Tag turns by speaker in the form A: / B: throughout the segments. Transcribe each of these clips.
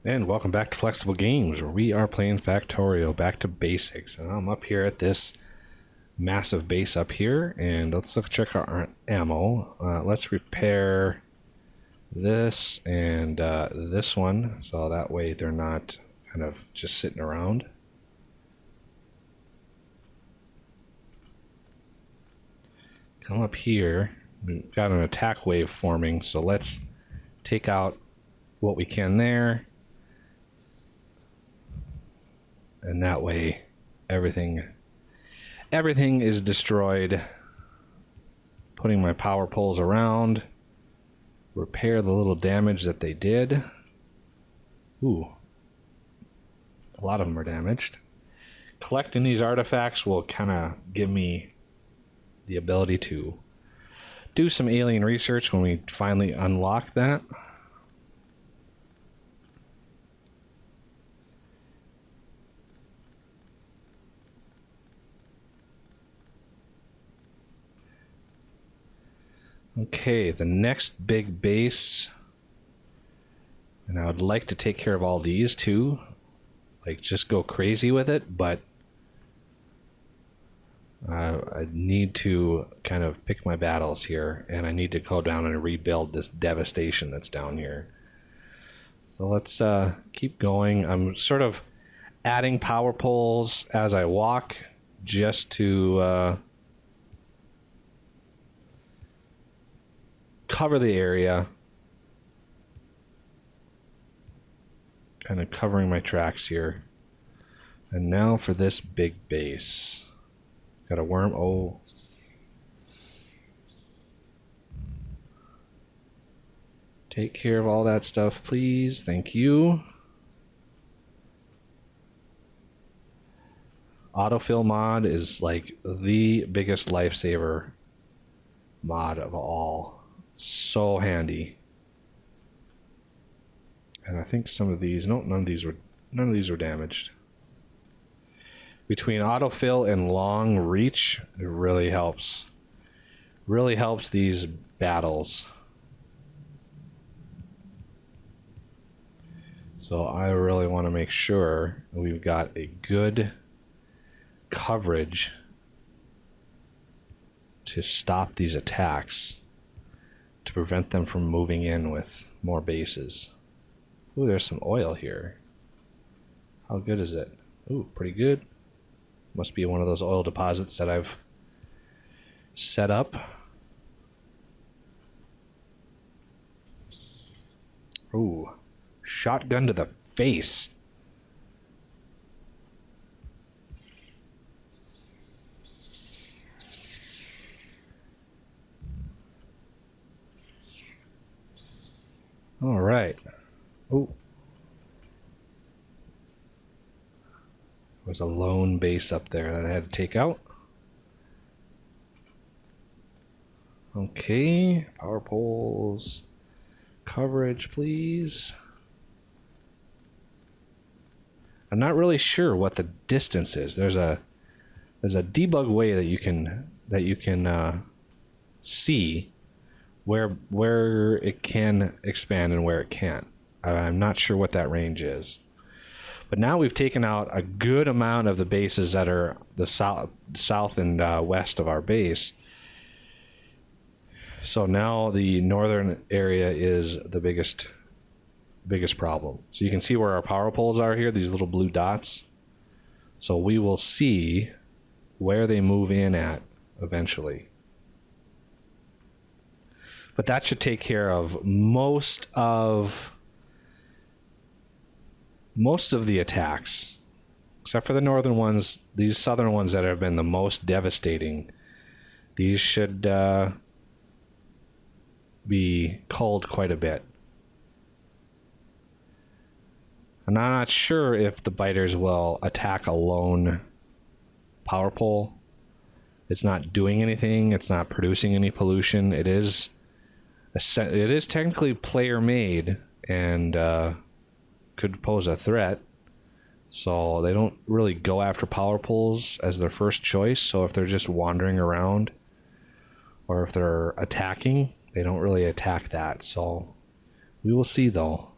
A: And welcome back to Flexible Games, where we are playing Factorio, back to basics. And I'm up here at this massive base up here, and let's check our ammo. Let's repair this and this one, so that way they're not kind of just sitting around. Come up here. We've got an attack wave forming, so let's take out what we can there. And that way everything is destroyed. Putting my power poles around, repair the little damage that they did. Ooh, a lot of them are damaged. Collecting these artifacts will kind of give me the ability to do some alien research when we finally unlock that. Okay, the next big base, and I would like to take care of all these too, like just go crazy with it, but I need to kind of pick my battles here, and I need to go down and rebuild this devastation that's down here. So let's keep going. I'm sort of adding power poles as I walk just to cover the area, kind of covering my tracks here. And now for this big base. Got a worm. Oh, take care of all that stuff, please. Thank you. AutoFill mod is like the biggest lifesaver mod of all. So handy. And I think some of these, no, none of these were damaged. Between AutoFill and long reach, it really helps. Really helps these battles. So I really want to make sure we've got a good coverage to stop these attacks, to prevent them from moving in with more bases. Ooh, there's some oil here. How good is it? Ooh, pretty good. Must be one of those oil deposits that I've set up. Ooh, shotgun to the face. All right. Ooh. There's a lone base up there that I had to take out. Okay, power poles. Coverage, please. I'm not really sure what the distance is. There's a debug way that you can see where it can expand and where it can't. I'm not sure what that range is. But now we've taken out a good amount of the bases that are the south and west of our base. So now the northern area is the biggest problem. So you can see where our power poles are here, these little blue dots. So we will see where they move in at eventually. But that should take care of most of the attacks, except for the northern ones. These southern ones that have been the most devastating, these should be culled quite a bit. And I'm not sure if the biters will attack a lone power pole. It's not doing anything. It's not producing any pollution. It is technically player made and could pose a threat. So they don't really go after power poles as their first choice. So if they're just wandering around or if they're attacking, they don't really attack that. So we will see though.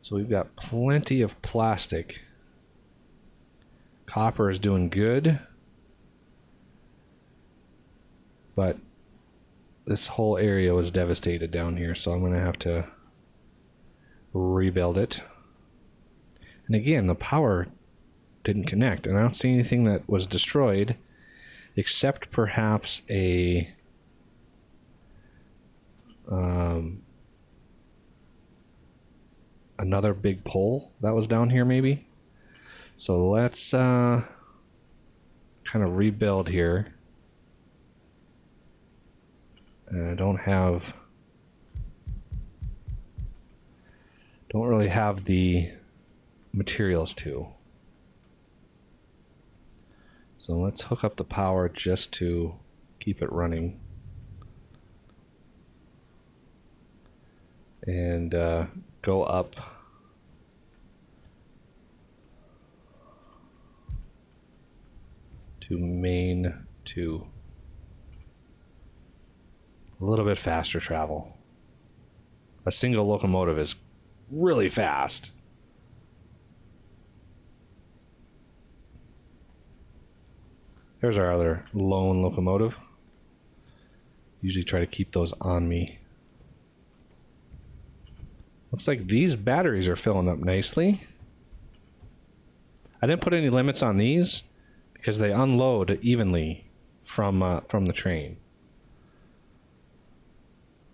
A: So we've got plenty of plastic. Copper is doing good. But this whole area was devastated down here, so I'm going to have to rebuild it. And again, the power didn't connect, and I don't see anything that was destroyed except perhaps a another big pole that was down here maybe. So let's kind of rebuild here. And I don't really have the materials to. So let's hook up the power just to keep it running. And go up to main 2. A little bit faster travel. A single locomotive is really fast. There's our other lone locomotive. Usually try to keep those on me. Looks like these batteries are filling up nicely. I didn't put any limits on these because they unload evenly from the train.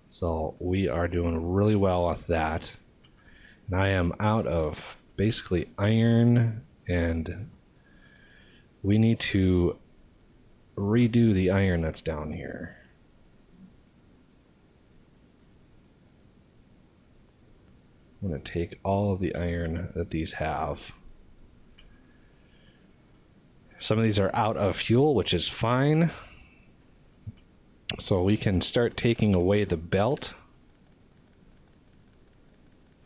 A: So we are doing really well with that. And I am out of basically iron, and we need to redo the iron that's down here. I'm going to take all of the iron that these have. Some of these are out of fuel, which is fine. So we can start taking away the belt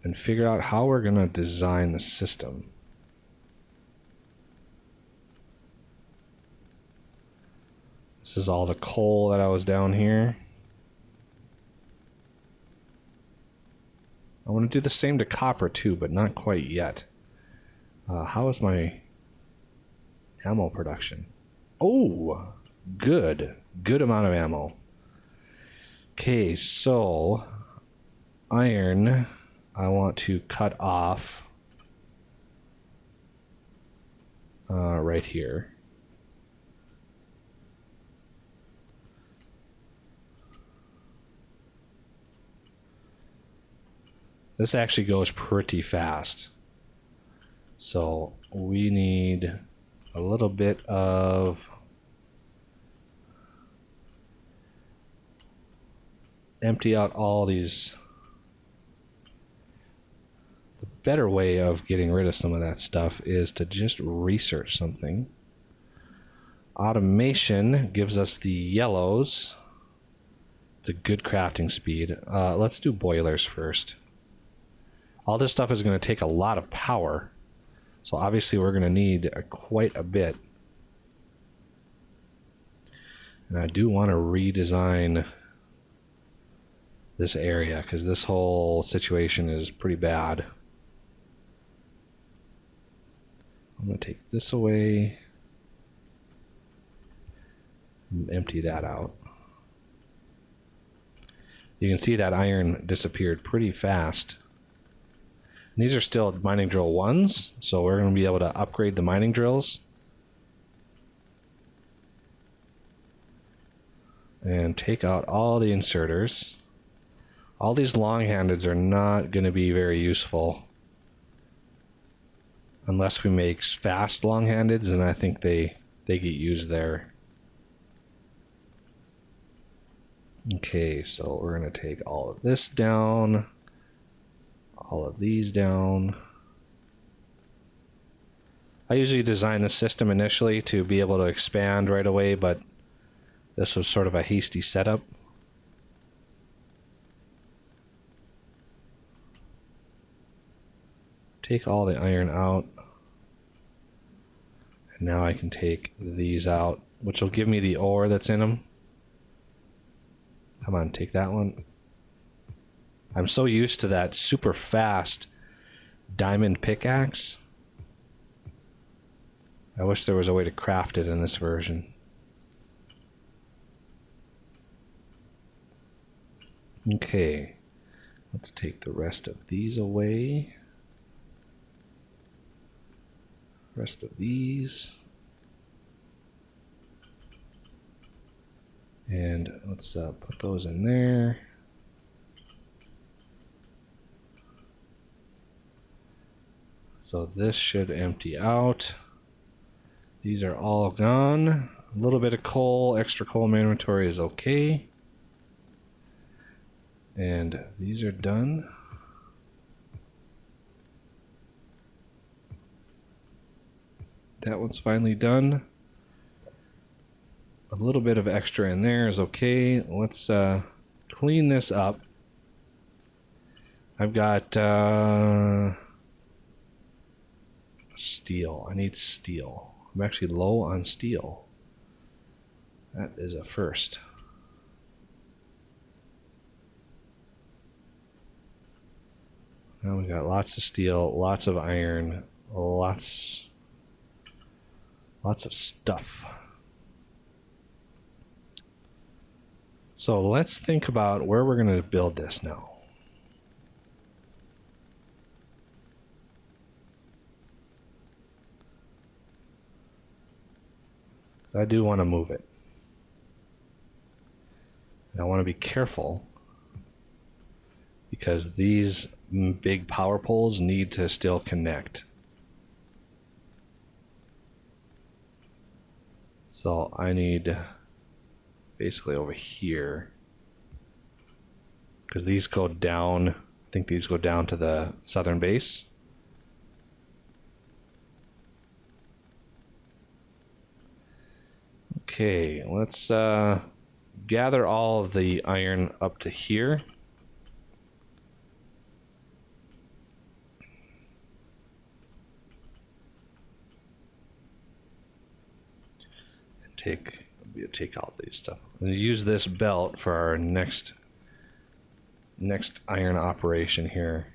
A: and figure out how we're going to design the system. This is all the coal that I was down here. I want to do the same to copper too, but not quite yet. How is my ammo production? Oh, good amount of ammo. Okay, so iron I want to cut off right here. This actually goes pretty fast. So we need a little bit of empty out all these. The better way of getting rid of some of that stuff is to just research something. Automation gives us the yellows. It's a good crafting speed. Let's do boilers first. All this stuff is going to take a lot of power. So obviously we're going to need quite a bit. And I do want to redesign this area because this whole situation is pretty bad. I'm going to take this away and empty that out. You can see that iron disappeared pretty fast. And these are still mining drill 1s, so we're going to be able to upgrade the mining drills. And take out all the inserters. All these long-handeds are not going to be very useful unless we make fast long-handeds, and I think they get used there. Okay, so we're going to take all of this down, all of these down. I usually design the system initially to be able to expand right away, but this was sort of a hasty setup. Take all the iron out. And now I can take these out, which will give me the ore that's in them. Come on, take that one. I'm so used to that super fast diamond pickaxe. I wish there was a way to craft it in this version. Okay, let's take the rest of these away. Rest of these. And let's put those in there. So this should empty out. These are all gone. A little bit of coal, extra coal in my inventory is okay. And these are done. That one's finally done. A little bit of extra in there is okay. Let's clean this up. I've got steel. I need steel. I'm actually low on steel. That is a first. Now we got lots of steel, lots of iron, lots of stuff. So let's think about where we're going to build this now. I do want to move it. And I want to be careful because these big power poles need to still connect. So I need basically over here, because these go down, I think these go down to the southern base. Okay, let's gather all of the iron up to here. Take out these stuff and use this belt for our next iron operation here.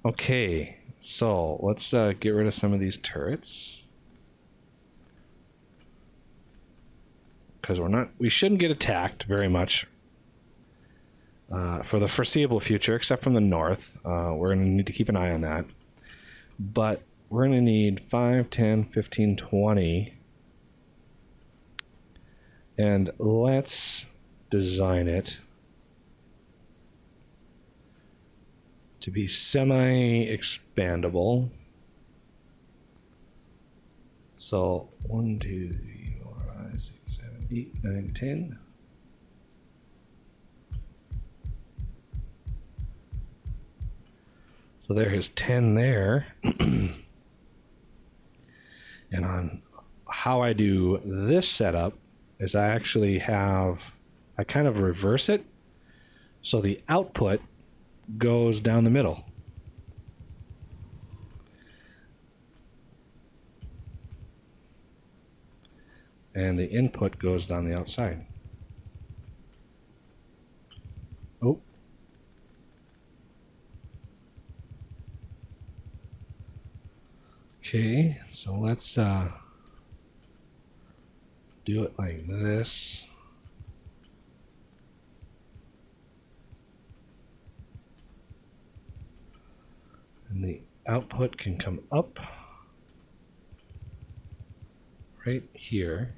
A: Okay, so let's get rid of some of these turrets because we shouldn't get attacked very much for the foreseeable future, except from the north. We're going to need to keep an eye on that, but we're going to need 5, 10, 15, 20. And let's design it to be semi-expandable. So 1, 2, 3, 4, 5, 6, 7, 8, 9, 10. So there is 10 there. And on how I do this setup is I kind of reverse it. So the output goes down the middle. And the input goes down the outside. Oh. Okay, so let's do it like this. And the output can come up right here.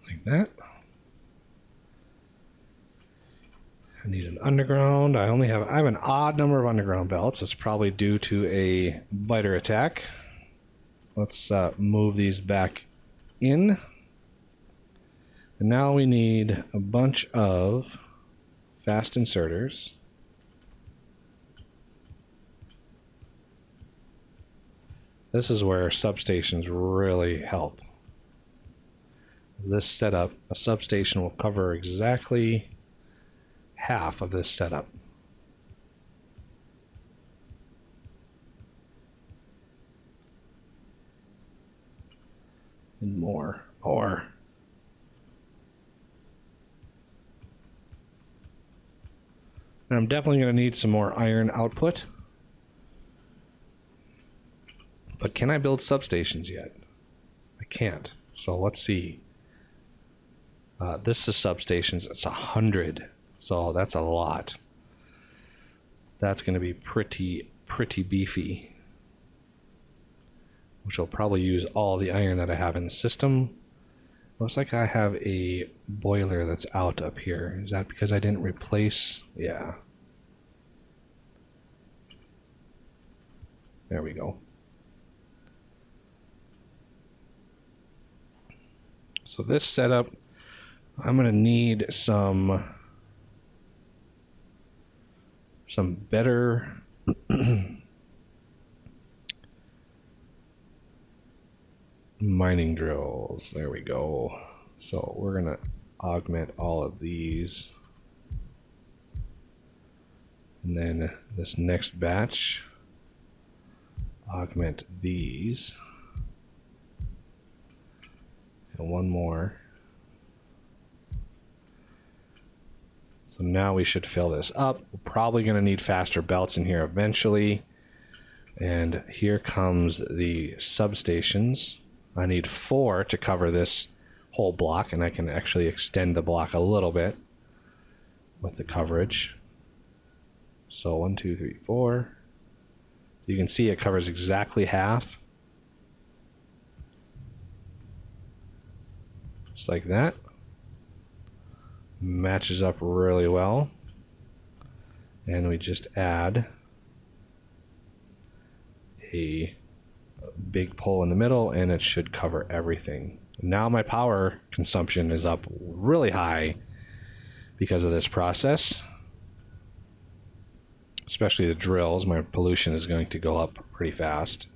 A: Like that. I need an underground. I have an odd number of underground belts. It's probably due to a biter attack. Let's move these back in. And now we need a bunch of fast inserters. This is where substations really help. This setup, a substation will cover exactly half of this setup. And more. And I'm definitely going to need some more iron output. But can I build substations yet? I can't. So let's see. This is substations. It's 100. So that's a lot. That's going to be pretty beefy. Which will probably use all the iron that I have in the system. Looks like I have a boiler that's out up here. Is that because I didn't replace? Yeah. There we go. So this setup, I'm going to need some better mining drills. There we go. So we're going to augment all of these. And then this next batch, augment these. And one more. So now we should fill this up. We're probably going to need faster belts in here eventually. And here comes the substations. I need 4 to cover this whole block, and I can actually extend the block a little bit with the coverage. So 1, 2, 3, 4. You can see it covers exactly half. Just like that. Matches up really well. And we just add a big pole in the middle, and it should cover everything. Now my power consumption is up really high because of this process. Especially the drills. My pollution is going to go up pretty fast.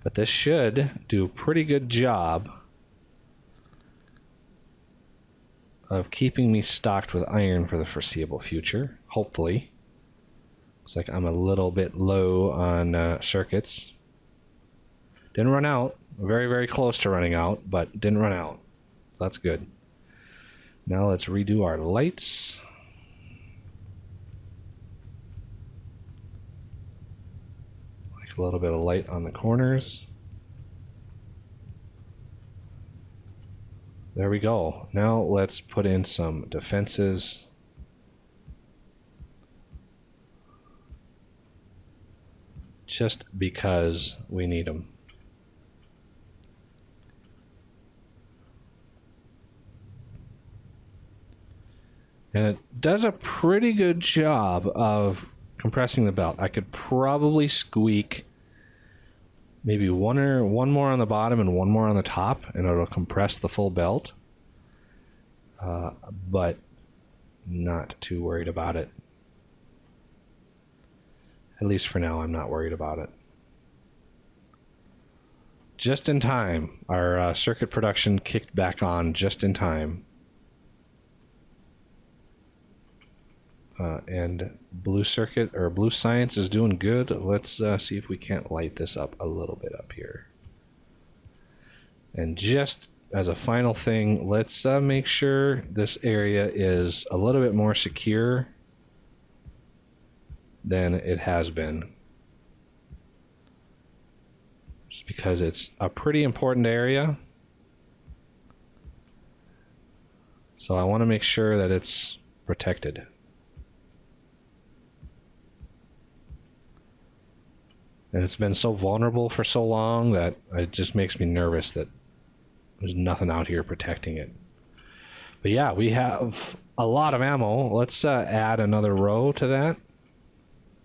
A: But this should do a pretty good job of keeping me stocked with iron for the foreseeable future, hopefully. Looks like I'm a little bit low on circuits. Didn't run out. Very, very close to running out, but didn't run out. So that's good. Now let's redo our lights. Like a little bit of light on the corners. There we go. Now let's put in some defenses. Just because we need them. And it does a pretty good job of compressing the belt. I could probably squeak maybe one more on the bottom and one more on the top, and it'll compress the full belt. But not too worried about it. At least for now, I'm not worried about it. Just in time. Our circuit production kicked back on just in time. And blue circuit or blue science is doing good. Let's see if we can't light this up a little bit up here. And just as a final thing, let's make sure this area is a little bit more secure than it has been. Just because it's a pretty important area. So I want to make sure that it's protected. And it's been so vulnerable for so long that it just makes me nervous that there's nothing out here protecting it. But yeah, we have a lot of ammo. Let's add another row to that,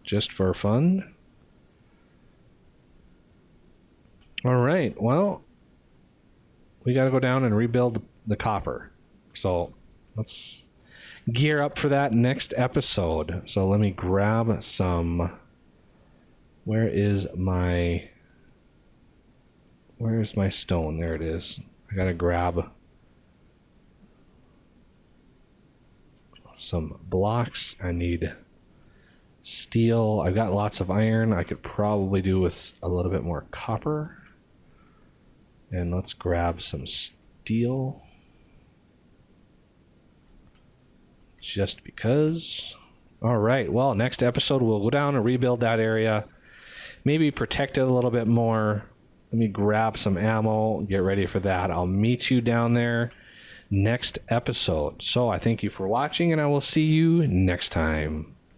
A: just for fun. All right, well, we got to go down and rebuild the copper. So let's gear up for that next episode. So let me grab some... Where is my stone? There it is. I gotta grab some blocks. I need steel. I've got lots of iron. I could probably do with a little bit more copper. And let's grab some steel. Just because. All right. Well, next episode, we'll go down and rebuild that area. Maybe protect it a little bit more. Let me grab some ammo, get ready for that. I'll meet you down there next episode. So I thank you for watching, and I will see you next time.